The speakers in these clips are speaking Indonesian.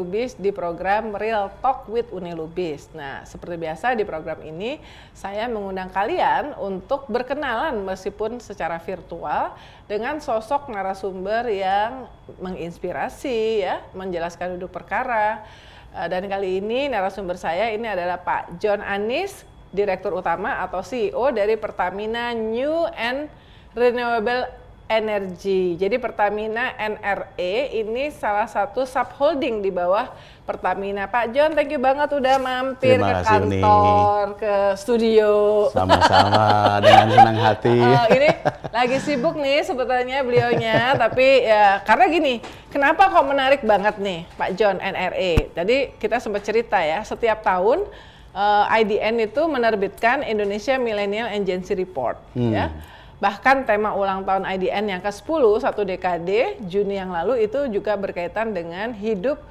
Lubis di program Real Talk with Uni Lubis. Nah, seperti biasa di program ini saya mengundang kalian untuk berkenalan meskipun secara virtual dengan sosok narasumber yang menginspirasi ya, menjelaskan duduk perkara. Dan kali ini narasumber saya ini adalah Pak John Anies, Direktur Utama atau CEO dari Pertamina New and Renewable Energy. Jadi Pertamina NRE ini salah satu subholding di bawah Pertamina. Pak John, thank you banget udah mampir ke kantor, ke studio. Sama-sama, dengan senang hati. Ini lagi sibuk nih sebetulnya beliaunya, tapi ya karena gini, kenapa kok menarik banget nih Pak John NRE? Tadi kita sempat cerita ya, setiap tahun IDN itu menerbitkan Indonesia Millennial and Gen Z Report ya. Bahkan tema ulang tahun IDN yang ke-10, satu dekade, Juni yang lalu itu juga berkaitan dengan hidup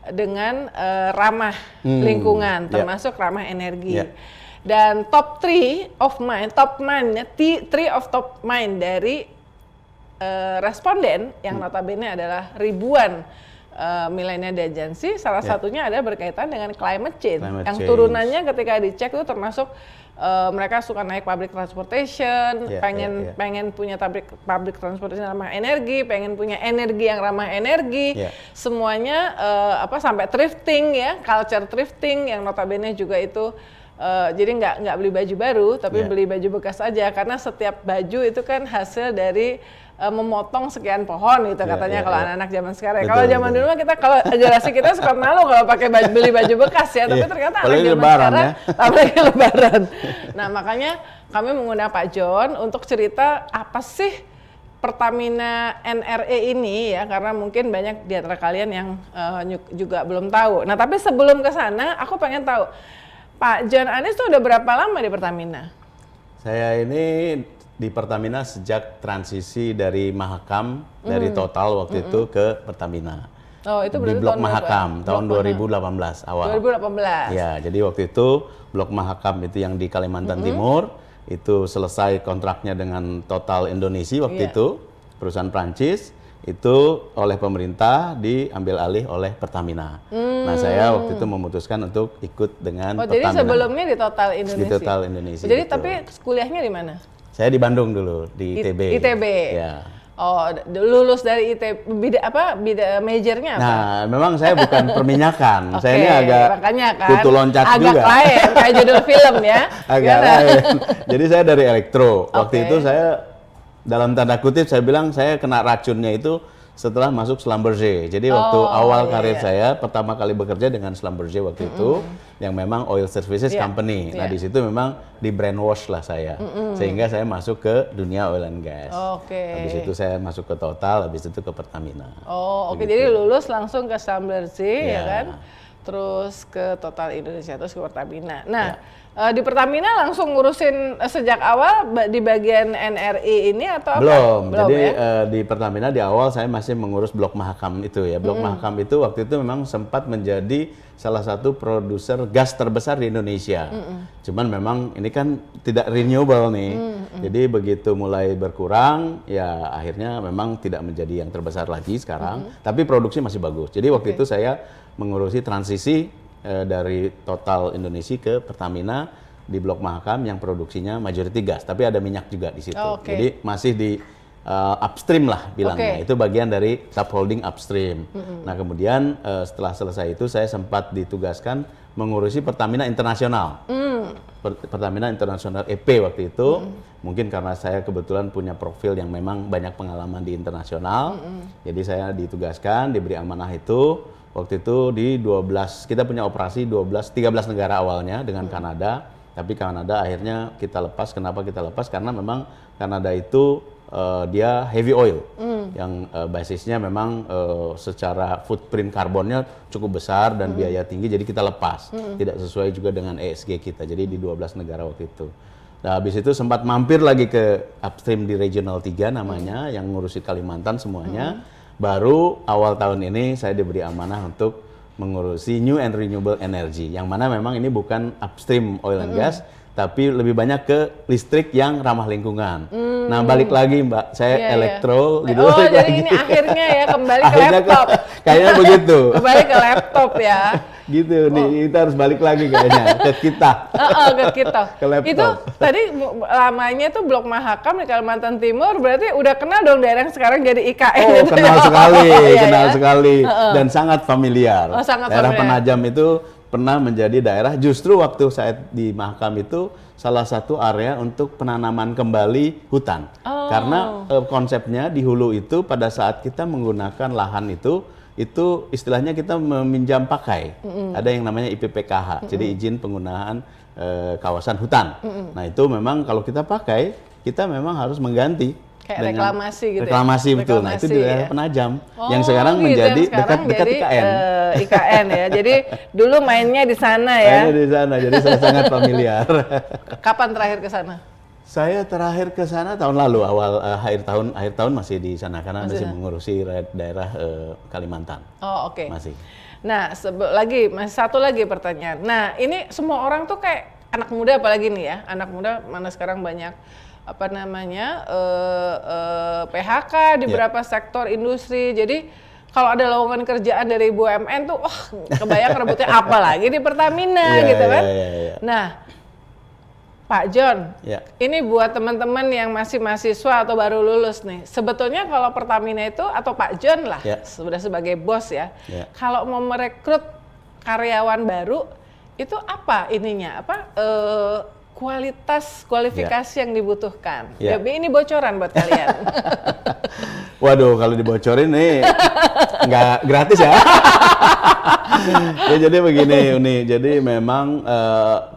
dengan ramah lingkungan, termasuk ramah energi. Dan top 3 of mind dari responden yang notabene adalah ribuan milenial dan Gen Z, salah satunya ada berkaitan dengan climate change. Yang turunannya ketika dicek itu termasuk mereka suka naik public transportation, pengen punya public transportation ramah energi, pengen punya energi yang ramah energi, semuanya sampai thrifting ya, culture thrifting yang notabene juga itu jadi nggak beli baju baru, tapi beli baju bekas aja karena setiap baju itu kan hasil dari memotong sekian pohon gitu katanya kalau anak-anak zaman sekarang. Kalau zaman dulu mah kalau generasi kita suka malu kalau pakai beli baju bekas ya, tapi ternyata anak zaman sekarang apalagi lebaran. Nah, makanya kami mengundang Pak John untuk cerita apa sih Pertamina NRE ini ya, karena mungkin banyak di antara kalian yang juga belum tahu. Nah, tapi sebelum ke sana aku pengen tahu Pak John Anies tuh udah berapa lama di Pertamina? Saya ini di Pertamina sejak transisi dari Mahakam, dari Total waktu itu ke Pertamina. Oh, itu di Blok Mahakam tahun 2018 awal. 2018. Ya, jadi waktu itu Blok Mahakam itu yang di Kalimantan Timur, itu selesai kontraknya dengan Total Indonesia waktu itu, perusahaan Prancis, itu oleh pemerintah diambil alih oleh Pertamina. Nah, saya waktu itu memutuskan untuk ikut dengan Pertamina. Jadi sebelumnya di Total Indonesia? Di Total Indonesia. Jadi gitu. tapi kuliahnya di mana? Saya di Bandung dulu, di ITB. ITB? Ya. Oh, lulus dari ITB, majornya apa? Nah, memang saya bukan perminyakan. Saya ini agak kan, kutu loncat agak juga. Agak lain, kayak judul film ya. Agak lain. Jadi saya dari elektro. Waktu itu saya, dalam tanda kutip saya bilang saya kena racunnya itu setelah masuk Schlumberger. Jadi waktu awal karir saya pertama kali bekerja dengan Schlumberger waktu itu, yang memang oil services company. Nah, di situ memang di brainwash lah saya, sehingga saya masuk ke dunia oil and gas. Habis itu saya masuk ke Total, habis itu ke Pertamina. Jadi lulus langsung ke Schlumberger ya kan? Terus ke Total Indonesia, terus ke Pertamina. Nah, di Pertamina langsung ngurusin sejak awal di bagian NRI ini atau belum? Belum jadi ya? Di Pertamina di awal saya masih mengurus Blok Mahakam itu ya. Blok Mahakam itu waktu itu memang sempat menjadi salah satu produser gas terbesar di Indonesia. Cuman memang ini kan tidak renewable nih. Jadi begitu mulai berkurang, ya akhirnya memang tidak menjadi yang terbesar lagi sekarang. Tapi produksi masih bagus. Jadi waktu itu saya mengurusi transisi dari Total Indonesia ke Pertamina di Blok Mahakam yang produksinya majority gas, tapi ada minyak juga di situ. Jadi masih di upstream lah bilangnya. Itu bagian dari subholding upstream. Nah, kemudian setelah selesai itu saya sempat ditugaskan mengurusi Pertamina Internasional. Pertamina Internasional EP waktu itu. Mungkin karena saya kebetulan punya profil yang memang banyak pengalaman di internasional. Jadi saya ditugaskan, diberi amanah itu. Waktu itu di 12, kita punya operasi 13 negara awalnya dengan Kanada, tapi Kanada akhirnya kita lepas. Kenapa kita lepas? Karena memang Kanada itu dia heavy oil, yang basisnya memang secara footprint karbonnya cukup besar dan biaya tinggi, jadi kita lepas. Tidak sesuai juga dengan ESG kita, jadi di 12 negara waktu itu. Nah, habis itu sempat mampir lagi ke upstream di Regional 3 namanya, yang ngurusi Kalimantan semuanya. Baru awal tahun ini saya diberi amanah untuk mengurusi New and Renewable Energy, yang mana memang ini bukan upstream oil and gas, tapi lebih banyak ke listrik yang ramah lingkungan. Nah balik lagi Mbak, saya elektro gitu. Oh balik jadi lagi. ini akhirnya ya kembali ke Akhirnya laptop. Kayaknya begitu. Kembali ke laptop ya. Gitu nih, kita harus balik lagi kayaknya ke kita. Ke kita. Ke laptop. Itu tadi lamanya tuh Blok Mahakam di Kalimantan Timur, berarti udah kenal dong daerah yang sekarang jadi IKN. Oh gitu kenal ya? sekali, Iya, kenal ya? sekali. Dan sangat familiar. Oh, sangat Daerah familiar. Penajam itu pernah menjadi daerah, justru waktu saya di Mahakam itu salah satu area untuk penanaman kembali hutan. Karena konsepnya di hulu itu pada saat kita menggunakan lahan itu istilahnya kita meminjam pakai. Ada yang namanya IPPKH, jadi izin penggunaan kawasan hutan. Nah itu memang kalau kita pakai, kita memang harus mengganti. Kayak reklamasi gitu reklamasi, ya? betul. Nah itu di daerah ya? Penajam, yang sekarang gitu, menjadi yang sekarang dekat jadi, IKN. IKN ya, jadi dulu mainnya di sana ya? Mainnya di sana, jadi saya sangat familiar. Kapan terakhir ke sana? Saya terakhir ke sana tahun lalu, awal akhir tahun masih di sana karena masih mengurusi daerah Kalimantan. Oh oke. Masih. Nah masih satu lagi pertanyaan. Nah ini semua orang tuh kayak anak muda apalagi nih ya, anak muda mana sekarang banyak PHK di beberapa sektor industri. Jadi kalau ada lowongan kerjaan dari BUMN tuh, wah kebayang rebutnya apa lagi di Pertamina gitu kan. Nah, Pak John, ini buat teman-teman yang masih mahasiswa atau baru lulus nih, sebetulnya kalau Pertamina itu atau Pak John lah, sudah sebagai bos ya, kalau mau merekrut karyawan baru itu apa ininya? Kualifikasi yang dibutuhkan. Ya, ini bocoran buat kalian. Waduh, kalau dibocorin nih nggak gratis ya. Ya jadi begini Uni, jadi memang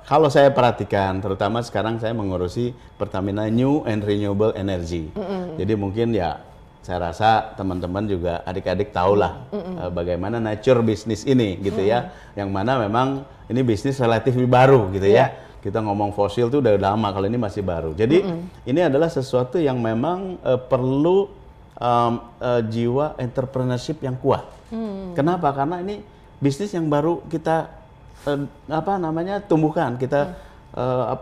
kalau saya perhatikan, terutama sekarang saya mengurusi Pertamina New and Renewable Energy. Jadi mungkin ya saya rasa teman-teman juga adik-adik tahulah bagaimana nature bisnis ini gitu ya, yang mana memang ini bisnis relatif baru gitu ya. Kita ngomong fosil tuh udah lama, kalau ini masih baru. Jadi ini adalah sesuatu yang memang perlu jiwa entrepreneurship yang kuat. Kenapa? Karena ini bisnis yang baru kita tumbuhkan, kita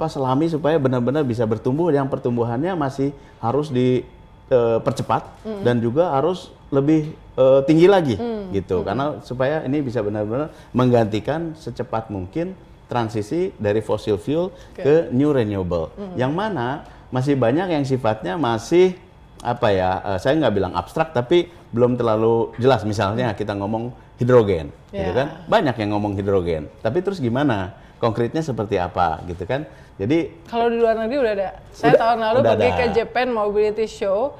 selami supaya benar-benar bisa bertumbuh. Yang pertumbuhannya masih harus dipercepat dan juga harus lebih tinggi lagi gitu. Karena supaya ini bisa benar-benar menggantikan secepat mungkin transisi dari fossil fuel ke new renewable, yang mana masih banyak yang sifatnya masih saya nggak bilang abstrak tapi belum terlalu jelas. Misalnya kita ngomong hidrogen, gitu kan, banyak yang ngomong hidrogen, tapi terus gimana konkretnya seperti apa gitu kan. Jadi kalau di luar negeri udah ada. Saya tahun lalu pergi ke Japan Mobility Show.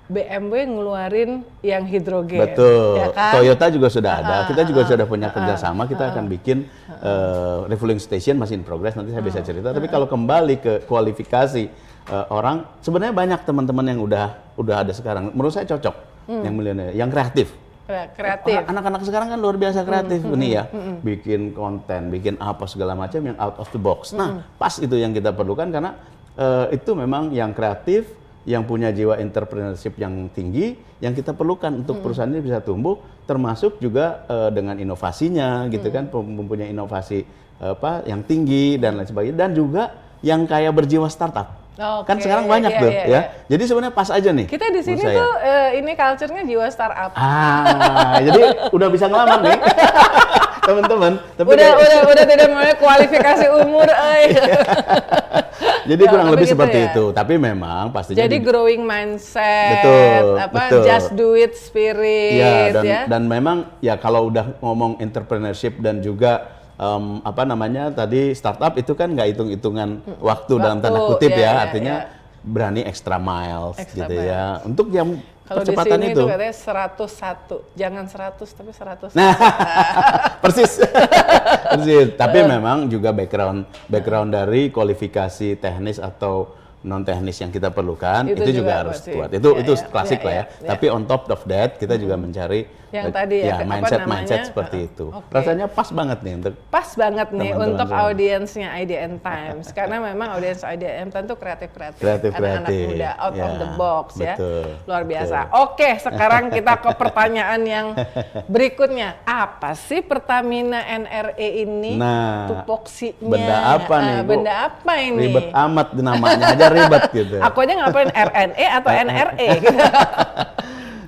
BMW ngeluarin yang hidrogen. Betul. Ya kan? Toyota juga sudah ada. Kita juga sudah punya kerjasama. Kita akan bikin refueling station, masih in progress. Nanti saya bisa cerita. Tapi kalau kembali ke kualifikasi orang, sebenarnya banyak teman-teman yang udah ada sekarang. Menurut saya cocok yang milenial, yang kreatif. Anak-anak sekarang kan luar biasa kreatif nih ya, bikin konten, bikin apa segala macam yang out of the box. Nah, pas itu yang kita perlukan karena itu memang yang kreatif, yang punya jiwa entrepreneurship yang tinggi, yang kita perlukan untuk perusahaan ini bisa tumbuh, termasuk juga dengan inovasinya, gitu kan, mempunyai inovasi yang tinggi dan lain sebagainya, dan juga yang kayak berjiwa startup. Kan sekarang banyak tuh ya. Jadi sebenarnya pas aja nih. Kita di sini tuh ini culture-nya jiwa startup. Jadi udah bisa ngelamar nih. Teman-teman. Udah tidak mulai kualifikasi umur. Jadi kurang lebih seperti itu. Tapi memang pastinya. Jadi growing mindset, betul. Just do it spirit. Dan memang ya kalau udah ngomong entrepreneurship dan juga tadi startup itu kan nggak hitung-hitungan waktu dalam tanda kutip artinya berani extra miles gitu ya untuk yang percepatan itu. Kalau di sini itu katanya 101, jangan 100 tapi 101. Nah, persis. Tapi memang juga background dari kualifikasi teknis atau non teknis yang kita perlukan itu juga harus kuat. Itu klasik lah ya. Tapi on top of that kita juga mencari yang tadi mindset seperti itu. Rasanya pas banget nih untuk untuk audiensnya IDN Times karena memang audiens IDN Times itu kreatif anak muda out of the box luar biasa. Oke, sekarang kita ke pertanyaan yang berikutnya. Apa sih Pertamina NRE ini? Nah, tupoksinya benda apa nih? Benda apa ini? Ribet amat namanya aja ribet gitu. Aku aja ngapain RNE atau NRE gitu.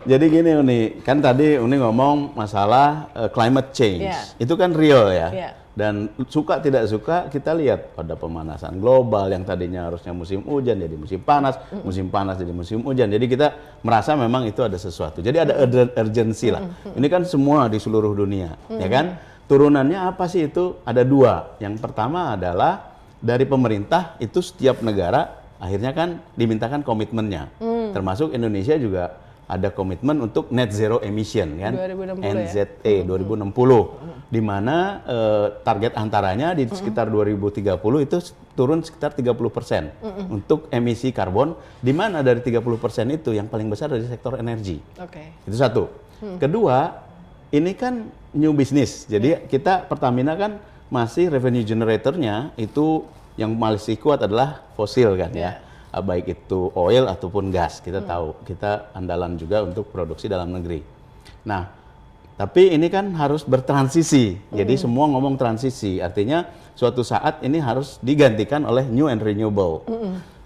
Jadi gini Uni, kan tadi Uni ngomong masalah climate change. Itu kan real ya. Dan suka tidak suka kita lihat ada pemanasan global yang tadinya harusnya musim hujan jadi musim panas jadi musim hujan. Jadi kita merasa memang itu ada sesuatu. Jadi ada urgency lah. Ini kan semua di seluruh dunia, ya kan? Turunannya apa sih itu? Ada dua. Yang pertama adalah dari pemerintah itu setiap negara akhirnya kan dimintakan komitmennya. Termasuk Indonesia juga ada komitmen untuk net zero emission kan, 2060 NZE 2060, di mana target antaranya di sekitar 2030 itu turun sekitar 30% untuk emisi karbon, di mana dari 30% itu yang paling besar dari sektor energi. Itu satu. Kedua, ini kan new business, jadi kita Pertamina kan masih revenue generatornya itu yang masih kuat adalah fosil kan ya. Baik itu oil ataupun gas, kita tahu kita andalan juga untuk produksi dalam negeri. Nah, tapi ini kan harus bertransisi, jadi semua ngomong transisi, artinya suatu saat ini harus digantikan oleh new and renewable.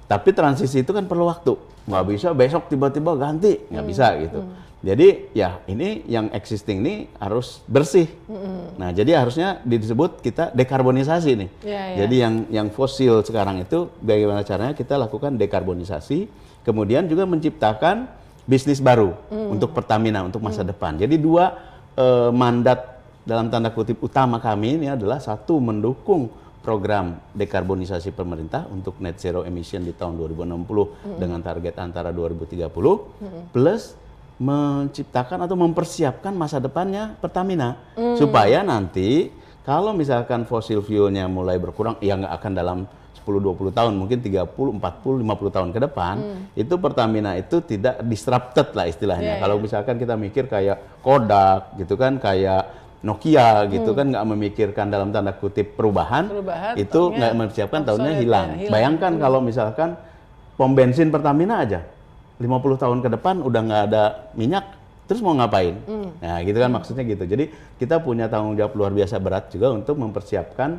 Tapi transisi itu kan perlu waktu, nggak bisa besok tiba-tiba ganti, nggak bisa gitu. Jadi ya ini yang existing ini harus bersih. Nah jadi harusnya disebut kita dekarbonisasi nih. Jadi yang fosil sekarang itu bagaimana caranya kita lakukan dekarbonisasi, kemudian juga menciptakan bisnis baru untuk Pertamina untuk masa depan. Jadi dua mandat dalam tanda kutip utama kami ini adalah satu mendukung program dekarbonisasi pemerintah untuk net zero emission di tahun 2060 dengan target antara 2030 plus menciptakan atau mempersiapkan masa depannya Pertamina supaya nanti kalau misalkan fosil fuelnya mulai berkurang ya nggak akan dalam 10-20 tahun mungkin 30, 40, 50 tahun ke depan itu Pertamina itu tidak disrupted lah istilahnya. Kalau misalkan kita mikir kayak Kodak gitu kan, kayak Nokia gitu kan nggak memikirkan dalam tanda kutip perubahan itu nggak mempersiapkan tahunnya hilang. Bayangkan kalau misalkan pom bensin Pertamina aja 50 tahun ke depan udah nggak ada minyak, terus mau ngapain? Nah gitu kan maksudnya gitu. Jadi kita punya tanggung jawab luar biasa berat juga untuk mempersiapkan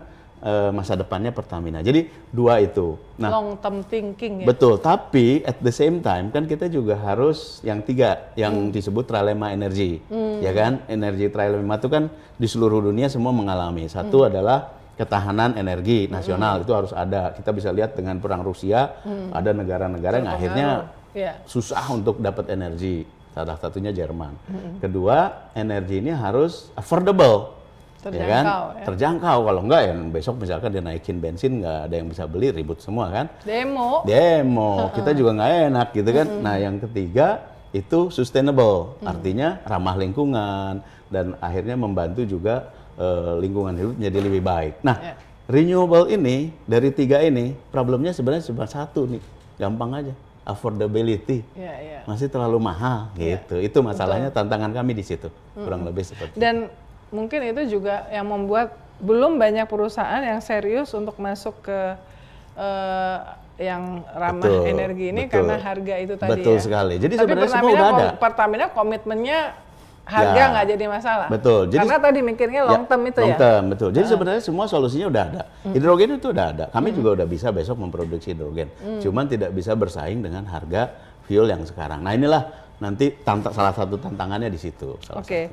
masa depannya Pertamina. Jadi dua itu. Nah, long term thinking ya. Betul, tapi at the same time kan kita juga harus yang tiga, yang disebut Tralema Energy. Ya kan? Energi Tralema itu kan di seluruh dunia semua mengalami. Satu adalah ketahanan energi nasional, itu harus ada. Kita bisa lihat dengan perang Rusia, ada negara-negara yang akhirnya susah untuk dapat energi, salah satunya Jerman. Kedua, energi ini harus affordable, terjangkau. Kalau enggak ya besok misalkan dia naikin bensin nggak ada yang bisa beli, ribut semua kan. Demo, kita juga nggak enak gitu kan. Nah yang ketiga itu sustainable, artinya ramah lingkungan dan akhirnya membantu juga lingkungan hidup menjadi lebih baik. Nah renewable ini dari tiga ini problemnya sebenarnya cuma satu nih, gampang aja. Affordability masih terlalu mahal gitu. Itu masalahnya, tantangan kami di situ kurang lebih seperti. Dan mungkin itu juga yang membuat belum banyak perusahaan yang serius untuk masuk ke yang ramah energi ini karena harga itu tadi. Betul sekali. Jadi sebenarnya semua udah ada. Pertamina komitmennya harga nggak jadi masalah. Betul. Jadi, karena tadi mikirnya long term itu long term, betul. Jadi sebenarnya semua solusinya udah ada. Hidrogen itu udah ada. Kami juga udah bisa besok memproduksi hidrogen. Cuman tidak bisa bersaing dengan harga fuel yang sekarang. Nah inilah nanti salah satu tantangannya di situ. Oke.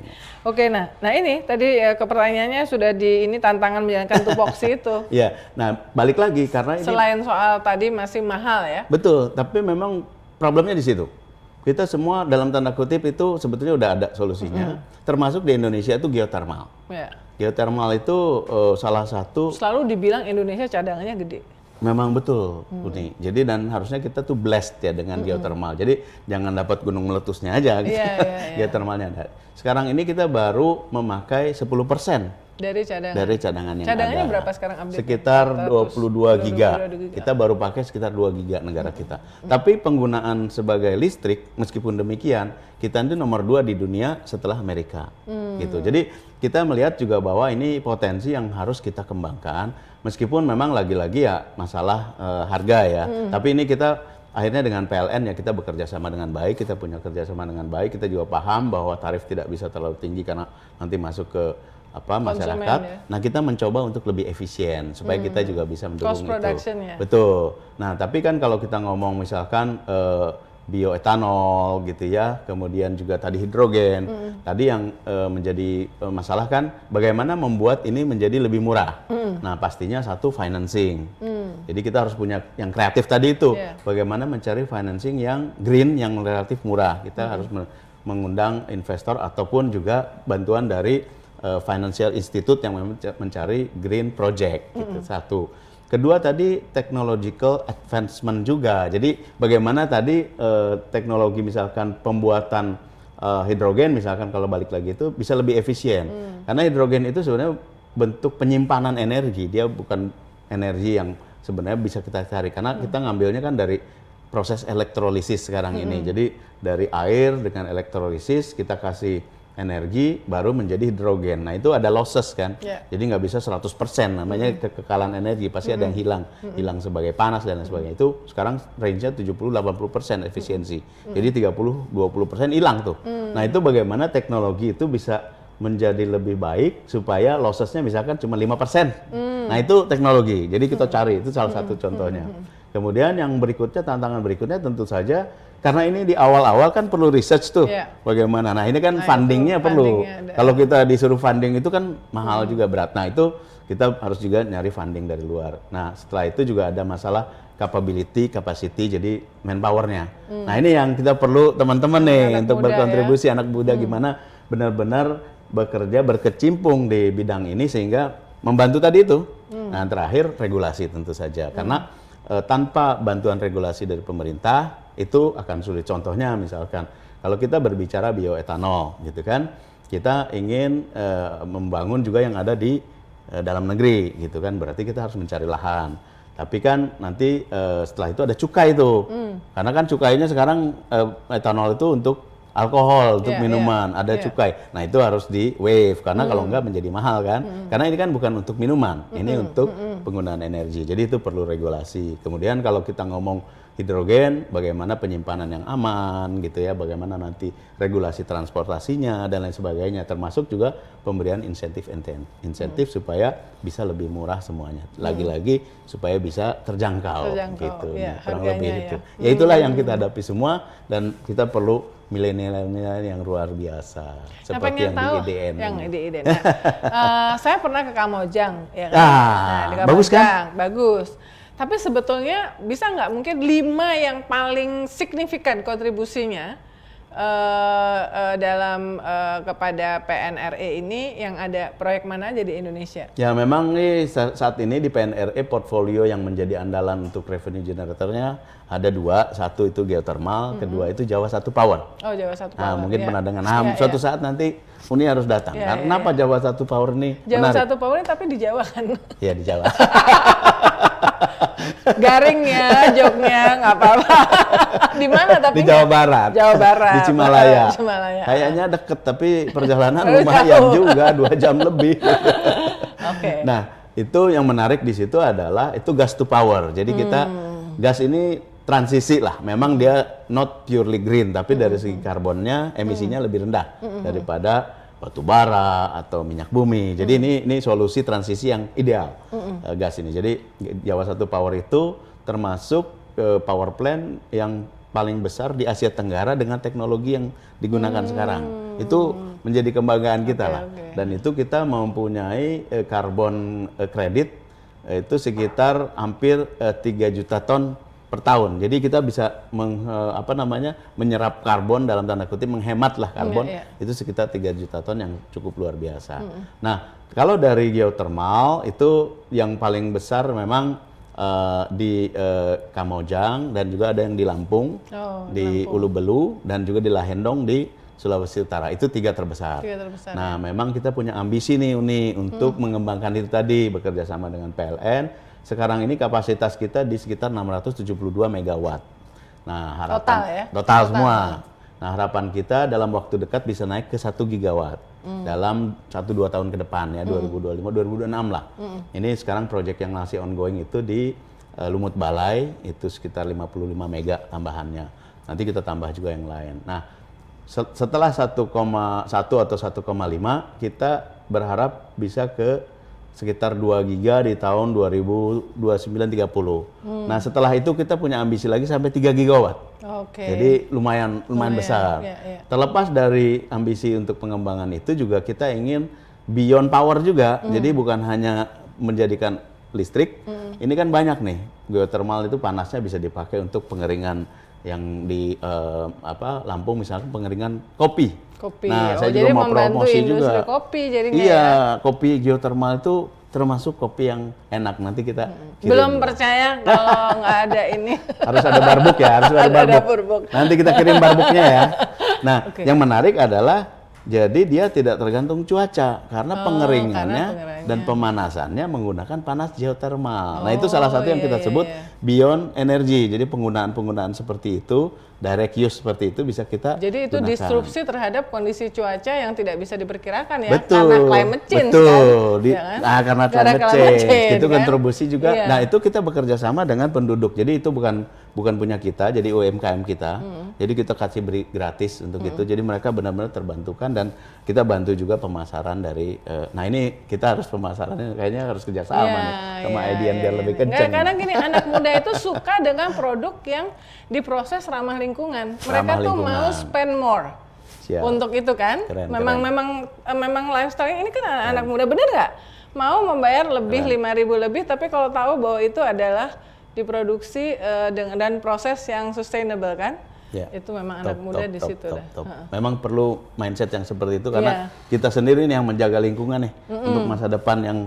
Nah ini tadi ke pertanyaannya sudah ini tantangan menjalankan tupoksi itu. Iya. Nah balik lagi karena ini selain soal tadi masih mahal ya. Betul. Tapi memang problemnya di situ. Kita semua dalam tanda kutip itu sebetulnya udah ada solusinya, termasuk di Indonesia itu geothermal. Geothermal itu salah satu. Selalu dibilang Indonesia cadangannya gede. Memang betul, Uni. Jadi dan harusnya kita tuh blessed ya dengan geothermal. Jadi jangan dapat gunung meletusnya aja gitu. Geothermalnya ada. Sekarang ini kita baru memakai 10% dari cadangan. Cadangannya ada. Berapa sekarang update? Sekitar 22 giga. Kita baru pakai sekitar 2 giga negara kita. Tapi penggunaan sebagai listrik, meskipun demikian, kita itu nomor 2 di dunia setelah Amerika. Gitu. Jadi kita melihat juga bahwa ini potensi yang harus kita kembangkan, meskipun memang lagi-lagi ya masalah harga ya. Tapi ini kita akhirnya dengan PLN ya kita bekerja sama dengan baik, kita punya kerjasama dengan baik, kita juga paham bahwa tarif tidak bisa terlalu tinggi karena nanti masuk ke masyarakat. Ya. Nah, kita mencoba untuk lebih efisien supaya kita juga bisa mendukung Cost production itu. ya. Betul. Nah, tapi kan kalau kita ngomong misalkan bioetanol gitu ya, kemudian juga tadi hidrogen. Tadi yang menjadi masalah kan bagaimana membuat ini menjadi lebih murah. Nah, pastinya satu financing. Jadi kita harus punya yang kreatif tadi itu. Bagaimana mencari financing yang green, yang relatif murah. Kita harus mengundang investor ataupun juga bantuan dari financial institute yang mencari green project gitu. Satu. Kedua tadi technological advancement juga. Jadi bagaimana tadi teknologi misalkan pembuatan hidrogen misalkan kalau balik lagi itu bisa lebih efisien. Karena hidrogen itu sebenarnya bentuk penyimpanan energi. Dia bukan energi yang sebenarnya bisa kita cari karena kita ngambilnya kan dari proses elektrolisis sekarang ini. Jadi dari air dengan elektrolisis kita kasih energi baru menjadi hidrogen. Nah, itu ada losses kan. Jadi nggak bisa 100%, namanya kekekalan energi, pasti ada yang hilang. Hilang sebagai panas dan lain sebagainya. Itu sekarang range-nya 70-80% efisiensi. Jadi 30-20% hilang tuh. Nah, itu bagaimana teknologi itu bisa menjadi lebih baik supaya losses-nya misalkan cuma 5%. Nah, itu teknologi. Jadi kita cari, itu salah satu contohnya. Kemudian yang berikutnya, tantangan berikutnya tentu saja karena ini di awal-awal kan perlu research tuh bagaimana. Nah, ini kan fundingnya perlu. Kalau kita disuruh funding itu kan mahal juga berat. Nah, itu kita harus juga nyari funding dari luar. Nah, setelah itu juga ada masalah capacity, jadi manpower-nya. Nah, ini yang kita perlu teman-teman nih untuk berkontribusi anak muda gimana benar-benar bekerja, berkecimpung di bidang ini sehingga membantu tadi itu. Nah, terakhir regulasi tentu saja. Karena tanpa bantuan regulasi dari pemerintah itu akan sulit. Contohnya misalkan kalau kita berbicara bioetanol gitu kan, kita ingin membangun juga yang ada di dalam negeri gitu kan, berarti kita harus mencari lahan. Tapi kan nanti setelah itu ada cukai itu, karena kan cukainya sekarang etanol itu untuk alkohol, untuk minuman, ada cukai. Nah, itu harus di waive karena kalau enggak menjadi mahal kan. Karena ini kan bukan untuk minuman, ini untuk penggunaan energi. Jadi itu perlu regulasi. Kemudian kalau kita ngomong hidrogen, bagaimana penyimpanan yang aman gitu ya, bagaimana nanti regulasi transportasinya dan lain sebagainya, termasuk juga pemberian insentif supaya bisa lebih murah semuanya. Lagi-lagi supaya bisa terjangkau gitu. Ya, kurang lebih itu. Ya itulah yang kita hadapi semua dan kita perlu milenial yang luar biasa seperti yang di IDN. Yang di IDN. Nah, saya pernah ke Kamojang ya kan. Di Kamojang, bagus kan? Bagus. Tapi sebetulnya bisa nggak mungkin 5 yang paling signifikan kontribusinya dalam kepada PNRE ini yang ada proyek mana aja di Indonesia? Ya memang nih saat ini di PNRE portfolio yang menjadi andalan untuk revenue generatornya ada 2, satu itu geothermal, kedua itu Jawa Satu Power. Oh, Jawa Satu Power. Nah, mungkin pernah dengar. Nah, suatu saat nanti Uni harus datang. Kenapa Jawa Satu Power ini Jawa menarik? Satu Power ini tapi di Jawa kan? Iya, di Jawa. Garingnya, joknya nggak apa-apa. Di mana tapi? Di Jawa Barat. Jawa Barat. Di Cimalaya. Kayaknya deket tapi perjalanan lumayan juga 2 jam lebih. Nah, itu yang menarik di situ adalah itu gas to power. Jadi kita gas ini transisi lah. Memang dia not purely green, tapi dari segi karbonnya emisinya lebih rendah daripada batu bara atau minyak bumi. Jadi ini solusi transisi yang ideal gas ini. Jadi Jawa Satu Power itu termasuk power plant yang paling besar di Asia Tenggara dengan teknologi yang digunakan sekarang. Itu menjadi kebanggaan kita lah. Dan itu kita mempunyai karbon kredit itu sekitar hampir 3 juta ton per tahun. Jadi kita bisa menyerap karbon dalam tanda kutip, menghemat lah karbon itu sekitar 3 juta ton yang cukup luar biasa. Nah, kalau dari geothermal itu yang paling besar memang di Kamojang dan juga ada yang di Lampung, di Ulu Belu dan juga di Lahendong di Sulawesi Utara. Itu 3 terbesar. Nah, memang kita punya ambisi nih Uni untuk mengembangkan itu tadi bekerja sama dengan PLN. Sekarang ini kapasitas kita di sekitar 672 megawatt. Nah, harapan total semua. Nah, harapan kita dalam waktu dekat bisa naik ke 1 gigawatt dalam 1-2 tahun ke depan ya, 2025-2026 lah. Ini sekarang proyek yang masih ongoing itu di Lumut Balai, itu sekitar 55 mega tambahannya. Nanti kita tambah juga yang lain. Nah, setelah 1,1 atau 1,5 kita berharap bisa ke sekitar 2 giga di tahun 2029-30. Nah setelah itu kita punya ambisi lagi sampai 3 gigawatt. Jadi lumayan besar. Terlepas dari ambisi untuk pengembangan itu juga kita ingin beyond power juga. Jadi bukan hanya menjadikan listrik. Ini kan banyak nih, geothermal itu panasnya bisa dipakai untuk pengeringan yang di Lampung misalnya pengeringan kopi. Nah, saya juga mau promosi juga. Kopi jadinya. Iya, kopi geothermal itu termasuk kopi yang enak. Nanti kita kirim. Belum percaya kalau nggak ada ini. Harus ada barbuk ya, harus ada barbuk. Nanti kita kirim barbuknya ya. Nah, yang menarik adalah jadi dia tidak tergantung cuaca karena pengeringannya dan pemanasannya menggunakan panas geothermal. Nah, itu salah satu yang kita sebut beyond energy. Jadi penggunaan seperti itu, direct use seperti itu bisa kita Jadi itu gunakan. disrupsi terhadap kondisi cuaca yang tidak bisa diperkirakan ya. Betul, karena climate change betul. kan. Ya kan? Nah, karena climate change itu kontribusi juga. Iya. Nah, itu kita bekerja sama dengan penduduk. Jadi itu bukan punya kita, jadi UMKM kita. Jadi kita kasih beri gratis untuk itu. Jadi mereka benar-benar terbantukan dan kita bantu juga pemasaran dari nah ini kita harus pemasarannya kayaknya harus kerjasama nih sama IDN biar lebih kenceng. Karena gini, anak muda itu suka dengan produk yang diproses ramah lingkungan. Mereka tuh mau spend more. Siap. Untuk itu kan. Memang lifestyle ini kan anak muda, bener nggak? Mau membayar lebih 5.000 lebih, tapi kalau tahu bahwa itu adalah diproduksi dan proses yang sustainable kan. Itu memang anak muda di situ. Memang perlu mindset yang seperti itu karena kita sendiri nih yang menjaga lingkungan nih untuk masa depan yang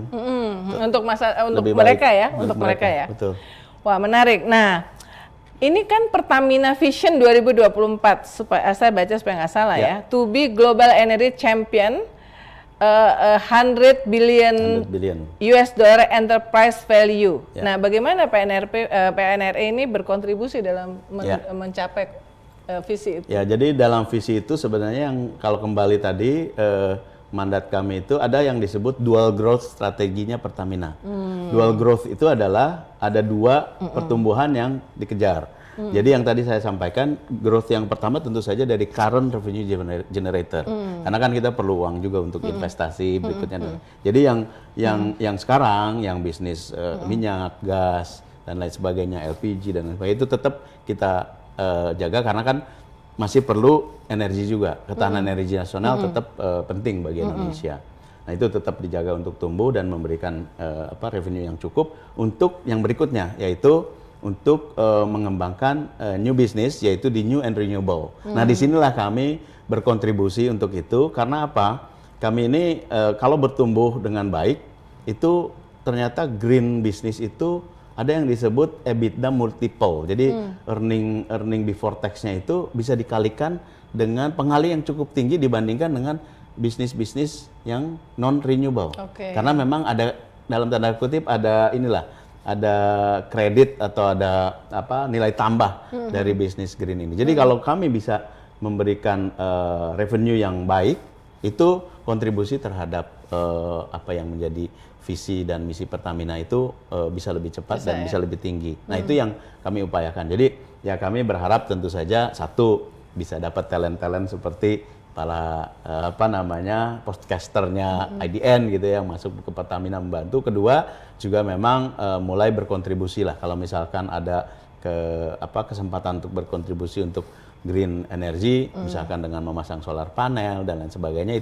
untuk mereka ya, untuk mereka ya. Betul. Wah, menarik. Nah, ini kan Pertamina Vision 2024 supaya saya baca supaya nggak salah ya. To be global energy champion, 100 billion US dollar enterprise value. Nah, bagaimana PNRE ini berkontribusi dalam mencapai visi itu? Ya, jadi dalam visi itu sebenarnya yang kalau kembali tadi mandat kami itu ada yang disebut dual growth strateginya Pertamina. Dual growth itu adalah ada dua pertumbuhan yang dikejar. Jadi yang tadi saya sampaikan, growth yang pertama tentu saja dari current revenue generator. Karena kan kita perlu uang juga untuk investasi berikutnya. Jadi yang sekarang, yang bisnis minyak, gas, dan lain sebagainya, LPG dan lain sebagainya, itu tetap kita jaga karena kan masih perlu energi juga. Ketahanan energi nasional tetap penting bagi Indonesia. Nah, itu tetap dijaga untuk tumbuh dan memberikan revenue yang cukup untuk yang berikutnya, yaitu untuk mengembangkan new business, yaitu di new and renewable. Nah, disinilah kami berkontribusi untuk itu. Karena apa? Kami ini kalau bertumbuh dengan baik, itu ternyata green business itu ada yang disebut EBITDA multiple. Jadi earning before tax-nya itu bisa dikalikan dengan pengali yang cukup tinggi dibandingkan dengan bisnis-bisnis yang non renewable. Karena memang ada dalam tanda kutip ada kredit atau ada nilai tambah dari bisnis green ini. Jadi kalau kami bisa memberikan revenue yang baik, itu kontribusi terhadap apa yang menjadi visi dan misi Pertamina itu bisa lebih cepat dan bisa lebih tinggi. Nah, itu yang kami upayakan. Jadi ya kami berharap tentu saja satu bisa dapat talent-talent seperti para podcasternya IDN gitu ya, yang masuk ke Pertamina membantu. Kedua juga memang mulai berkontribusi lah kalau misalkan ada kesempatan untuk berkontribusi untuk green energy, misalkan dengan memasang solar panel dan lain sebagainya,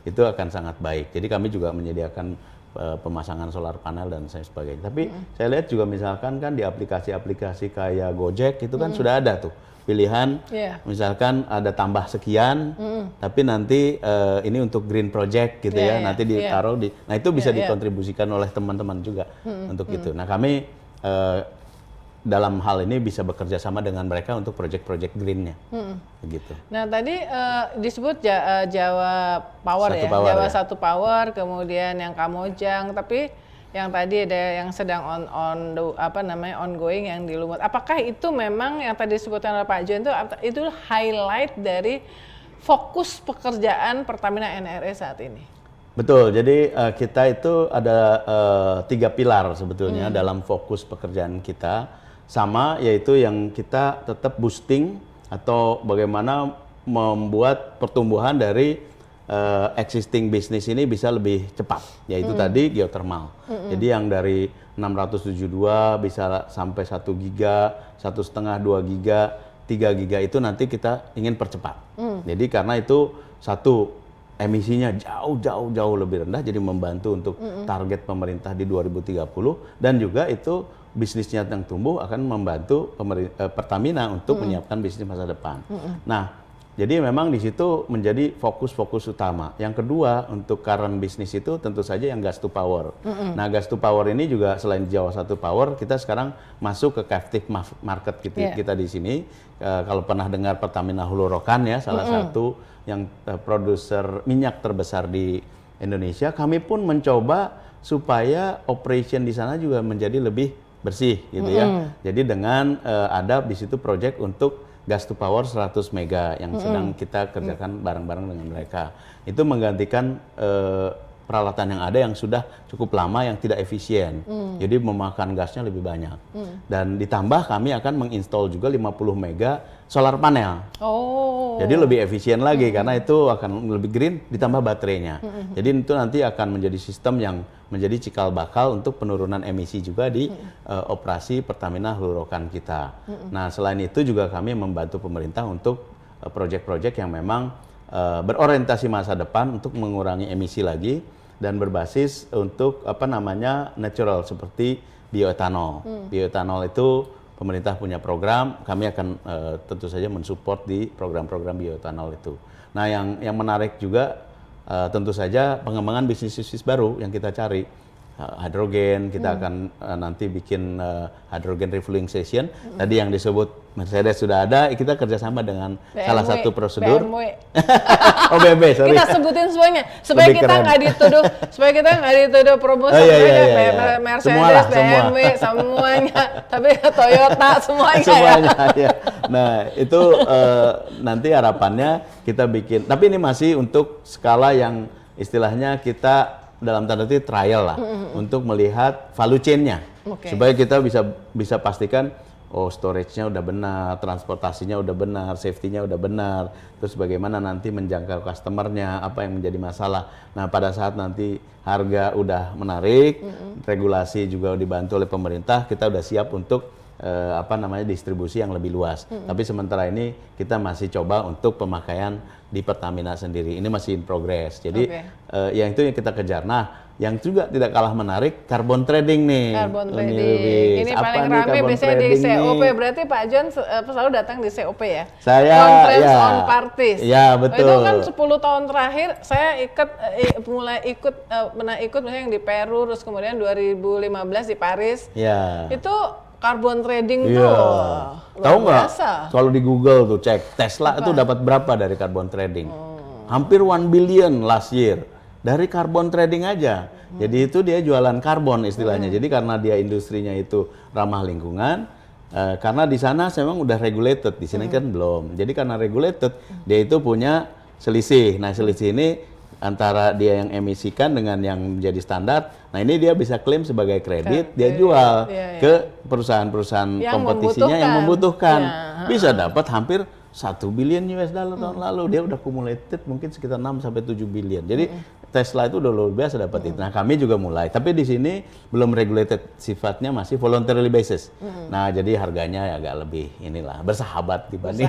itu akan sangat baik. Jadi kami juga menyediakan pemasangan solar panel dan sebagainya. Tapi saya lihat juga misalkan kan di aplikasi-aplikasi kayak Gojek itu kan sudah ada tuh pilihan, misalkan ada tambah sekian, tapi nanti ini untuk green project gitu ya, nanti ditaruh di, nah itu bisa dikontribusikan oleh teman-teman juga untuk itu. Nah, kami dalam hal ini bisa bekerja sama dengan mereka untuk project-project greennya, begitu. Nah, tadi disebut Jawa Power Satu Power, kemudian yang Kamojang, tapi yang tadi ada yang sedang ongoing yang di Lumut. Apakah itu memang yang tadi disebutkan oleh Pak John itu highlight dari fokus pekerjaan Pertamina NRE saat ini? Betul, jadi kita itu ada 3 pilar sebetulnya dalam fokus pekerjaan kita. Sama, yaitu yang kita tetap boosting atau bagaimana membuat pertumbuhan dari existing bisnis ini bisa lebih cepat, yaitu tadi geothermal. Jadi yang dari 672 bisa sampai 1 giga, 1,5, 2 giga, 3 giga itu nanti kita ingin percepat. Jadi karena itu satu, emisinya jauh lebih rendah, jadi membantu untuk target pemerintah di 2030, dan juga itu bisnisnya yang tumbuh akan membantu Pertamina untuk menyiapkan bisnis masa depan. Nah, jadi memang di situ menjadi fokus utama. Yang kedua, untuk current bisnis itu tentu saja yang gas to power. Nah, gas to power ini juga selain Jawa Satu Power, kita sekarang masuk ke captive market kita di sini. Kalau pernah dengar Pertamina Hulu Rokan ya, salah satu yang produser minyak terbesar di Indonesia, kami pun mencoba supaya operation di sana juga menjadi lebih bersih gitu ya. Jadi dengan ada di situ project untuk gas to power 100 mega yang sedang kita kerjakan bareng-bareng dengan mereka. Itu menggantikan peralatan yang ada yang sudah cukup lama yang tidak efisien. Jadi memakan gasnya lebih banyak. Dan ditambah kami akan menginstall juga 50 mega solar panel. Jadi lebih efisien lagi karena itu akan lebih green ditambah baterainya. Jadi itu nanti akan menjadi sistem yang menjadi cikal bakal untuk penurunan emisi juga di operasi Pertamina Hulu Rokan kita. Nah, selain itu juga kami membantu pemerintah untuk proyek-proyek yang memang berorientasi masa depan untuk mengurangi emisi lagi dan berbasis untuk natural seperti bioetanol. Bioetanol itu pemerintah punya program, kami akan tentu saja mensupport di program-program bioetanol itu. Nah, yang menarik juga tentu saja pengembangan bisnis-bisnis baru yang kita cari. Hidrogen, kita akan nanti bikin hydrogen refueling station. Tadi yang disebut Mercedes sudah ada, kita kerjasama dengan salah satu prosedur. BMW. Oh, BMW, sorry. Kita sebutin semuanya supaya kita nggak dituduh promosi Mercedes, Semualah, BMW, semuanya. Tapi Toyota semuanya ya. Nah, itu nanti harapannya kita bikin. Tapi ini masih untuk skala yang istilahnya kita dalam tanda kutip trial lah untuk melihat value chain-nya supaya kita bisa pastikan storage-nya udah benar, transportasinya udah benar, safety-nya udah benar, terus bagaimana nanti menjangkau customer-nya, apa yang menjadi masalah. Nah, pada saat nanti harga udah menarik, regulasi juga dibantu oleh pemerintah, kita udah siap untuk distribusi yang lebih luas. Tapi sementara ini kita masih coba untuk pemakaian di Pertamina sendiri. Ini masih in progress. Jadi yang itu yang kita kejar. Nah, yang juga tidak kalah menarik, carbon trading nih. Carbon trading. Ini paling ramai biasanya di COP. Berarti Pak John selalu datang di COP ya? Saya, Conference on Parties. Ya, betul. Itu kan 10 tahun terakhir saya pernah ikut misalnya yang di Peru, terus kemudian 2015 di Paris. Ya. Itu carbon trading tuh tahu nggak? Kalau di Google tuh cek Tesla itu dapat berapa dari carbon trading? Hampir 1 billion last year dari carbon trading aja. Jadi itu dia jualan karbon istilahnya. Jadi karena dia industrinya itu ramah lingkungan, karena di sana memang udah regulated, di sini kan belum. Jadi karena regulated, dia itu punya selisih. Nah, selisih ini antara dia yang emisikan dengan yang menjadi standar. Nah, ini dia bisa klaim sebagai kredit, dia jual ke perusahaan-perusahaan kompetisinya yang membutuhkan. Bisa dapat hampir 1 billion US dollar tahun lalu. Dia udah accumulated mungkin sekitar 6 sampai 7 billion. Jadi Tesla itu udah luar biasa dapat itu. Nah, kami juga mulai, tapi di sini belum regulated, sifatnya masih voluntarily basis. Nah, jadi harganya agak lebih bersahabat dibanding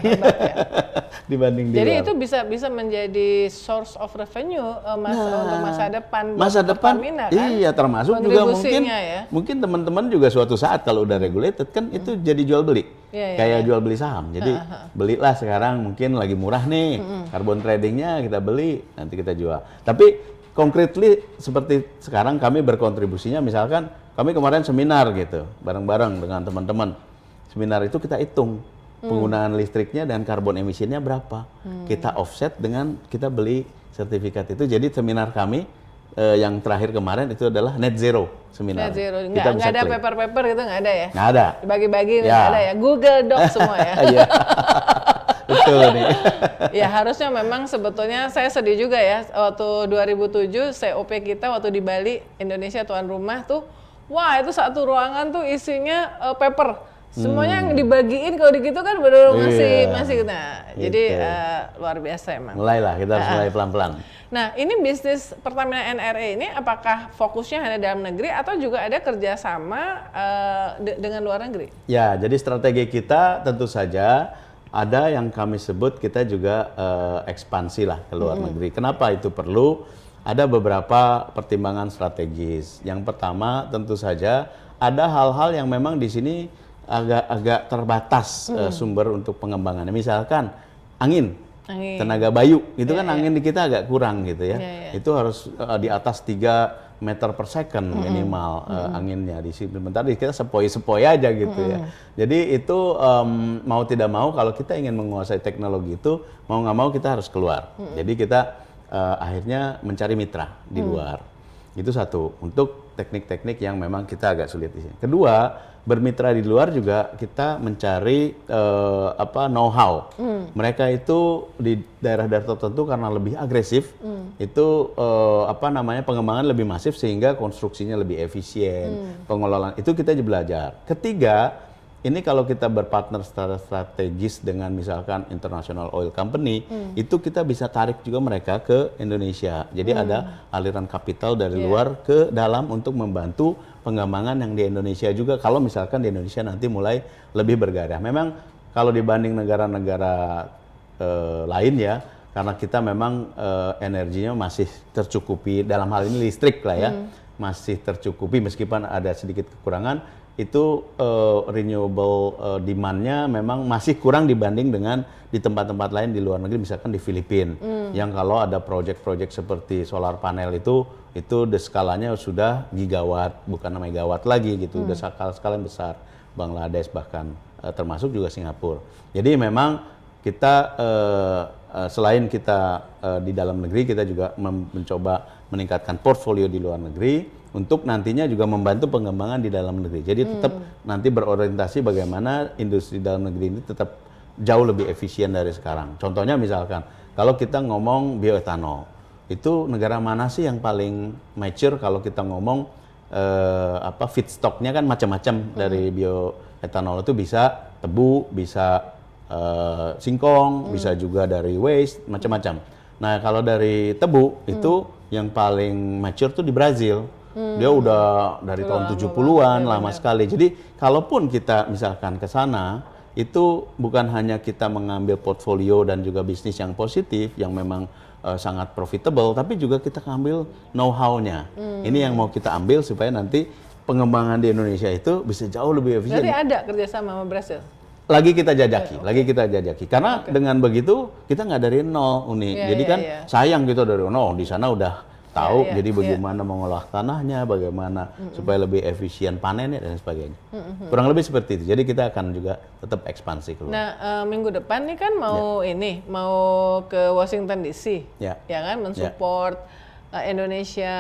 dibanding jadi itu bisa menjadi source of revenue untuk masa depan Pertamina, kan? Iya, termasuk juga mungkin teman-teman juga suatu saat kalau udah regulated kan itu jadi jual beli. Kayak jual beli saham. Jadi belilah sekarang mungkin lagi murah nih. Carbon tradingnya kita beli, nanti kita jual. Tapi concretely seperti sekarang kami berkontribusinya, misalkan kami kemarin seminar gitu, bareng-bareng dengan teman-teman. Seminar itu kita hitung penggunaan listriknya dan karbon emisinya berapa. Kita offset dengan kita beli sertifikat itu. Jadi seminar kami yang terakhir kemarin itu adalah net zero seminar. Net zero, nggak ada paper gitu, nggak ada ya? Nggak ada. Bagi-bagi nggak ada ya? Google Doc semua ya? Betul nih. Ya harusnya memang sebetulnya saya sedih juga ya, waktu 2007 COP kita waktu di Bali, Indonesia tuan rumah tuh, wah itu satu ruangan tuh isinya paper. Semuanya yang dibagiin kalau gitu kan baru masih nah. Gitu. Jadi luar biasa emang. Mulailah, kita harus mulai pelan-pelan. Nah, ini bisnis Pertamina NRE ini apakah fokusnya hanya dalam negeri atau juga ada kerjasama dengan luar negeri? Ya, jadi strategi kita tentu saja ada yang kami sebut kita juga ekspansi lah ke luar negeri. Kenapa itu perlu? Ada beberapa pertimbangan strategis. Yang pertama tentu saja ada hal-hal yang memang di sini agak terbatas sumber untuk pengembangannya. Misalkan angin. Tenaga bayu, itu kan angin di kita agak kurang gitu ya. Itu harus di atas 3 meter per second minimal anginnya. Di sini sebentar kita sepoi-sepoi aja gitu ya. Jadi itu mau tidak mau kalau kita ingin menguasai teknologi itu mau nggak mau kita harus keluar. Jadi kita akhirnya mencari mitra di luar. Itu satu, untuk teknik-teknik yang memang kita agak sulit di sini. Kedua, bermitra di luar juga kita mencari know-how. Mereka itu di daerah-daerah tertentu karena lebih agresif, itu pengembangan lebih masif sehingga konstruksinya lebih efisien, pengelolaan itu kita belajar. Ketiga, ini kalau kita berpartner secara strategis dengan misalkan International Oil Company, itu kita bisa tarik juga mereka ke Indonesia. Jadi ada aliran kapital dari luar ke dalam untuk membantu pengembangan yang di Indonesia juga. Kalau misalkan di Indonesia nanti mulai lebih bergairah. Memang kalau dibanding negara-negara lain ya, karena kita memang energinya masih tercukupi, dalam hal ini listrik lah ya, masih tercukupi meskipun ada sedikit kekurangan. Itu renewable demand-nya memang masih kurang dibanding dengan di tempat-tempat lain di luar negeri, misalkan di Filipina. Yang kalau ada proyek-proyek seperti solar panel itu skalanya sudah gigawatt, bukan megawatt lagi gitu, udah skala besar. Bangladesh bahkan termasuk juga Singapura. Jadi memang kita selain kita di dalam negeri, kita juga mencoba meningkatkan portfolio di luar negeri untuk nantinya juga membantu pengembangan di dalam negeri. Jadi tetap nanti berorientasi bagaimana industri dalam negeri ini tetap jauh lebih efisien dari sekarang. Contohnya misalkan kalau kita ngomong bioetanol, itu negara mana sih yang paling mature kalau kita ngomong feedstocknya kan macam-macam dari bioetanol itu bisa tebu, bisa singkong, bisa juga dari waste, macam-macam. Nah kalau dari tebu itu yang paling mature tuh di Brazil. Dia udah dari tahun 70-an, lama sekali. Jadi kalaupun kita misalkan ke sana, itu bukan hanya kita mengambil portfolio dan juga bisnis yang positif, yang memang sangat profitable, tapi juga kita ngambil know-how-nya. Ini yang mau kita ambil supaya nanti pengembangan di Indonesia itu bisa jauh lebih efisien. Jadi ada kerjasama sama Brasil? Lagi kita jajaki, karena dengan begitu kita nggak dari nol, Uni. Jadi kan sayang gitu dari nol, di sana udah tahu, jadi bagaimana mengolah tanahnya, bagaimana supaya lebih efisien panennya dan sebagainya. Kurang lebih seperti itu. Jadi kita akan juga tetap ekspansi keluar. Nah, minggu depan nih kan mau mau ke Washington DC, ya kan, mensupport Indonesia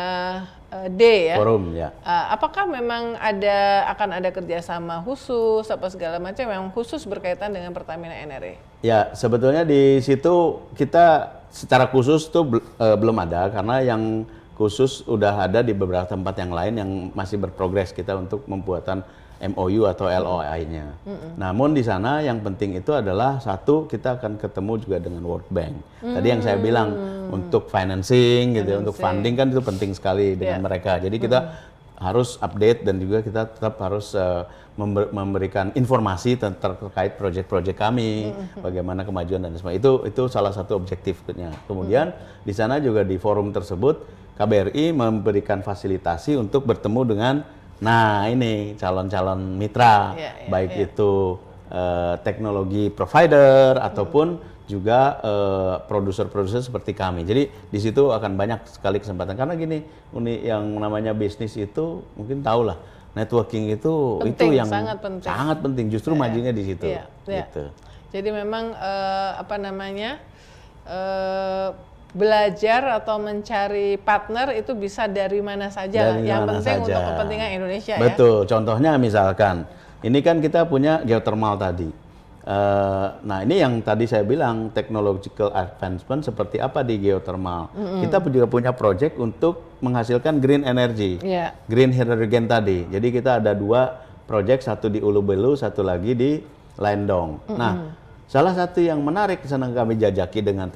Day ya. Forum ya. Apakah memang akan ada kerjasama khusus apa segala macam yang khusus berkaitan dengan Pertamina NRE? Ya, sebetulnya di situ kita secara khusus tuh belum ada, karena yang khusus udah ada di beberapa tempat yang lain yang masih berprogres kita untuk pembuatan MOU atau LOI-nya. Namun di sana yang penting itu adalah satu, kita akan ketemu juga dengan World Bank. Tadi yang saya bilang untuk financing gitu, untuk funding kan itu penting sekali dengan mereka. Jadi kita harus update dan juga kita tetap harus memberikan informasi terkait proyek-proyek kami, bagaimana kemajuan dan sebagainya. Itu salah satu objektifnya. Kemudian di sana juga di forum tersebut KBRI memberikan fasilitasi untuk bertemu dengan ini calon-calon mitra, baik itu teknologi provider ataupun juga produser-produser seperti kami. Jadi di situ akan banyak sekali kesempatan, karena gini, yang namanya bisnis itu mungkin tahu lah, networking itu yang sangat penting, justru majunya di situ. Gitu. Jadi memang belajar atau mencari partner itu bisa dari mana saja, yang penting untuk kepentingan Indonesia. Betul. Contohnya misalkan ini kan kita punya geothermal tadi. Nah ini yang tadi saya bilang technological advancement seperti apa di geothermal. Kita juga punya project untuk menghasilkan green energy, green hydrogen tadi. Jadi kita ada 2 project, satu di Ulu-Belu, satu lagi di Lendong. Nah, salah satu yang menarik senang kami jajaki dengan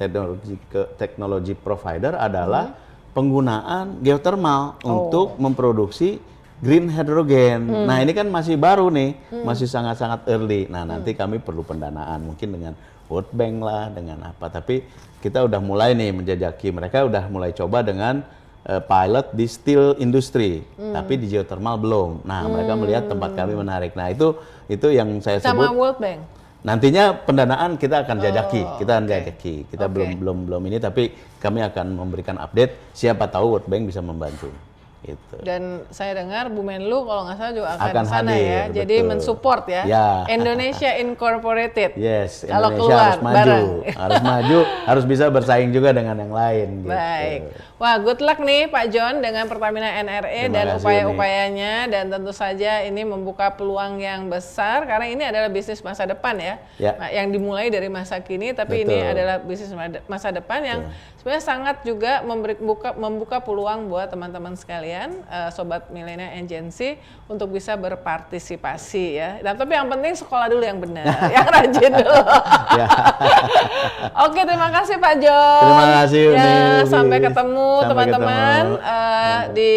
teknologi provider adalah penggunaan geothermal untuk memproduksi green hydrogen. Nah, ini kan masih baru nih, masih sangat-sangat early. Nah, nanti kami perlu pendanaan mungkin dengan World Bank lah, dengan apa. Tapi kita udah mulai nih menjajaki. Mereka udah mulai coba dengan pilot di steel industry, tapi di geothermal belum. Nah, mereka melihat tempat kami menarik. Nah, itu yang saya sebut. Sama World Bank. Nantinya pendanaan kita akan jajaki, kita belum ini, tapi kami akan memberikan update. Siapa tahu World Bank bisa membantu. Gitu. Dan saya dengar Bu Menlu kalau nggak salah juga akan Akan ke sana hadir, ya, jadi betul. mensupport ya. Ya. Indonesia Incorporated. Yes, Kalau Indonesia keluar harus maju, bareng. harus maju, harus bisa bersaing juga dengan yang lain. Baik. Gitu. Wah, good luck nih Pak John dengan Pertamina NRE Terima dan kasih, upaya-upayanya, dan tentu saja ini membuka peluang yang besar karena ini adalah bisnis masa depan ya. Ya. Nah, yang dimulai dari masa kini, tapi ini Betul. adalah bisnis masa depan yang sebenarnya sangat juga membuka peluang buat teman-teman sekalian, sobat milenial and Gen Z untuk bisa berpartisipasi ya. Dan tapi yang penting sekolah dulu yang benar, yang rajin dulu. Ya. Oke, terima kasih Pak John. Terima kasih Uni Ya, Lubis. sampai ketemu Sampai teman-teman ketemu. di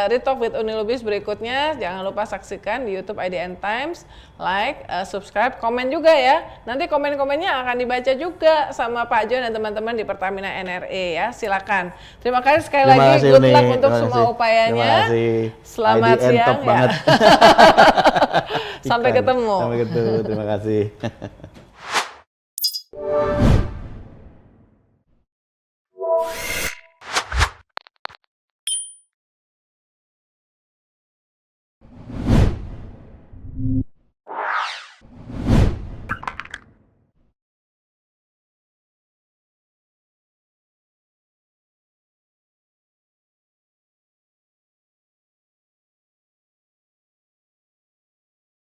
Retalk with Uni Lubis berikutnya. Jangan lupa saksikan di YouTube IDN Times, like, subscribe, komen juga ya. Nanti komen-komennya akan dibaca juga sama Pak John dan teman-teman di Pertamina NRE ya. Silakan. Terima kasih sekali Terima lagi. kasih, Good Uni. luck untuk Terima semua kasih. upayanya. Terima kasih. Selamat IDN siang top ya. banget. Sampai Iklan. ketemu. Sampai ketemu. Terima kasih.